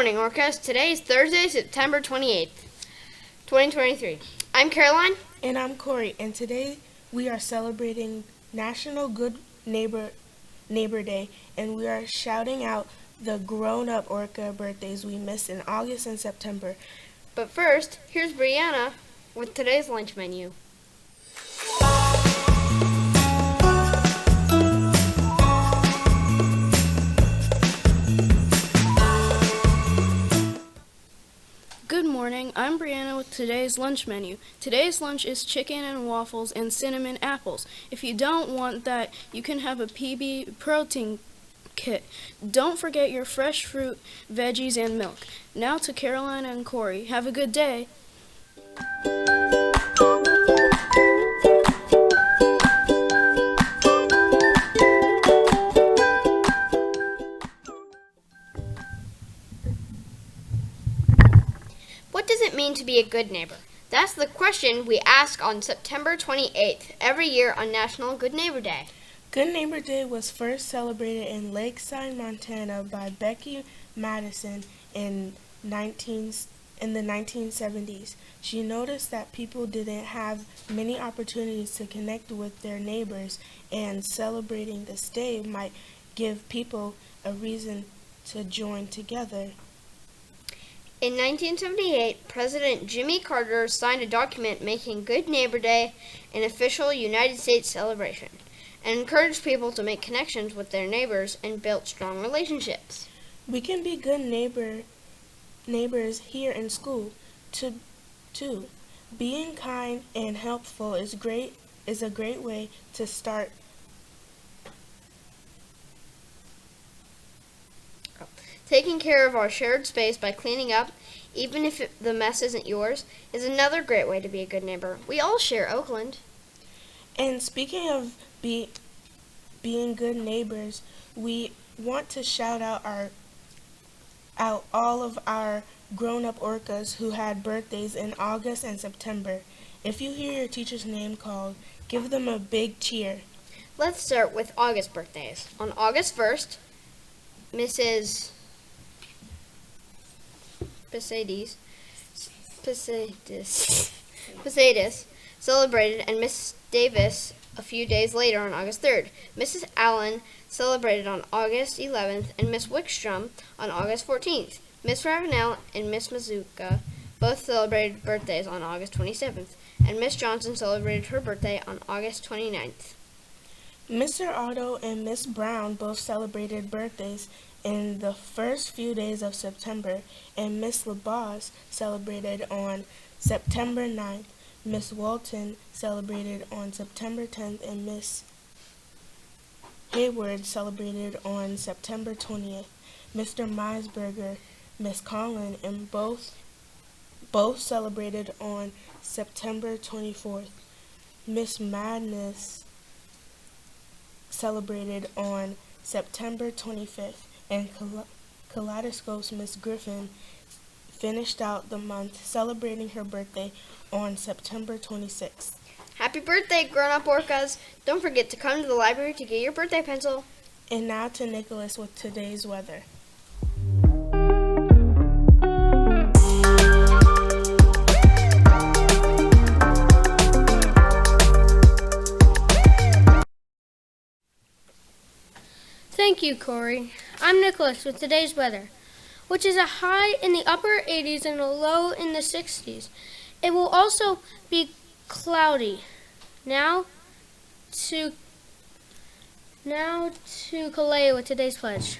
morning, Orcas. Today is Thursday, September 28th, 2023. I'm Caroline. And I'm Corey, and today we are celebrating National Good Neighbor Day, and we are shouting out the grown-up Orca birthdays we missed in August and September. But first, here's Brianna with today's lunch menu. Good morning, I'm Brianna with today's lunch menu. Today's lunch is chicken and waffles and cinnamon apples. If you don't want that, you can have a PB protein kit. Don't forget your fresh fruit, veggies, and milk. Now to Caroline and Corey. Have a good day. What does it mean to be a good neighbor? That's the question we ask on September 28th, every year on National Good Neighbor Day. Good Neighbor Day was first celebrated in Lakeside, Montana by Becky Madison in the 1970s. She noticed that people didn't have many opportunities to connect with their neighbors, and celebrating this day might give people a reason to join together. In 1978, President Jimmy Carter signed a document making Good Neighbor Day an official United States celebration and encouraged people to make connections with their neighbors and build strong relationships. We can be good neighbors here in school too. Being kind and helpful is a great way to start. Taking care of our shared space by cleaning up, even if the mess isn't yours, is another great way to be a good neighbor. We all share Oakland. And speaking of being good neighbors, we want to shout out all of our grown-up Orcas who had birthdays in August and September. If you hear your teacher's name called, give them a big cheer. Let's start with August birthdays. On August 1st, Mrs. Posadis celebrated, and Miss Davis a few days later on August 3rd. Mrs. Allen celebrated on August 11th, and Miss Wickstrom on August 14th. Miss Ravenel and Miss Mazuka both celebrated birthdays on August 27th, and Miss Johnson celebrated her birthday on August 29th. Mr. Otto and Miss Brown both celebrated birthdays in the first few days of September, and Miss LaBosse celebrated on September 9th. Miss Walton celebrated on September 10th, and Miss Hayward celebrated on September 20th. Mr. Meisberger, Miss Collin, and both celebrated on September 24th. Miss Madness celebrated on September 25th, and Kaleidoscope's Miss Griffin finished out the month celebrating her birthday on September 26th. Happy birthday, grown-up Orcas! Don't forget to come to the library to get your birthday pencil. And now to Nicholas with today's weather. Thank you, Corey. I'm Nicholas with today's weather, which is a high in the upper 80s and a low in the 60s. It will also be cloudy. Now to Kalea with today's pledge.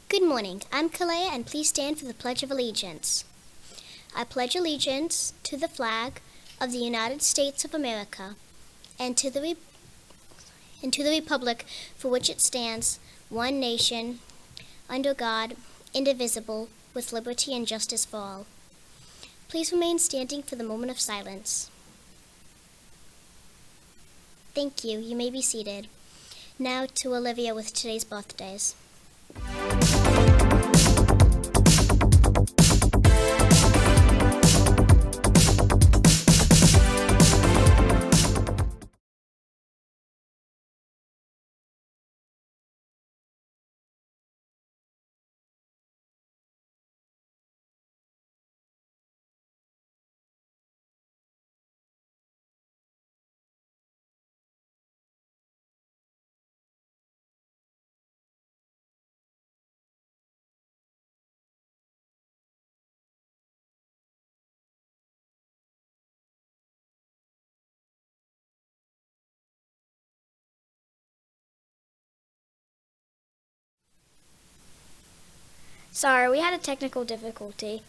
Good morning. I'm Kalea, and please stand for the Pledge of Allegiance. I pledge allegiance to the flag of the United States of America and to the republic for which it stands, one nation, under God, indivisible, with liberty and justice for all. Please remain standing for the moment of silence. Thank you. You may be seated. Now to Olivia with today's birthdays. Sorry, we had a technical difficulty.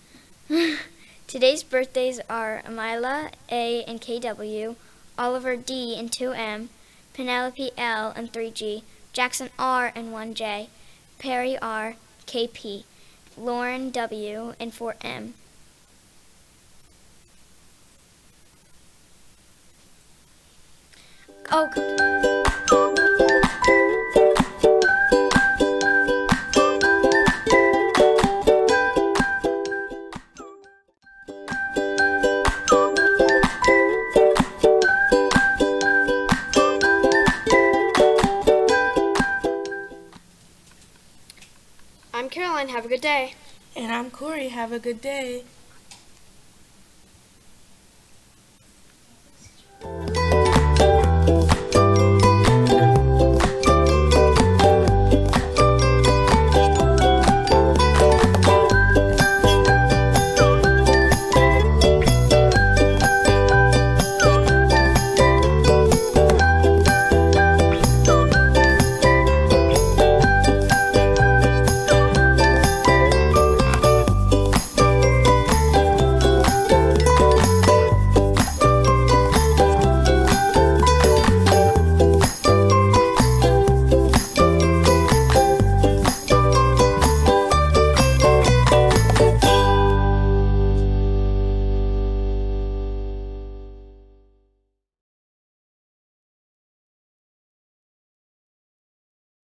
Today's birthdays are Amila A and KW, Oliver D and 2M, Penelope L and 3G, Jackson R and 1J, Perry R, KP, Lauren W and 4M. I'm Caroline. Have a good day. And I'm Corey. Have a good day.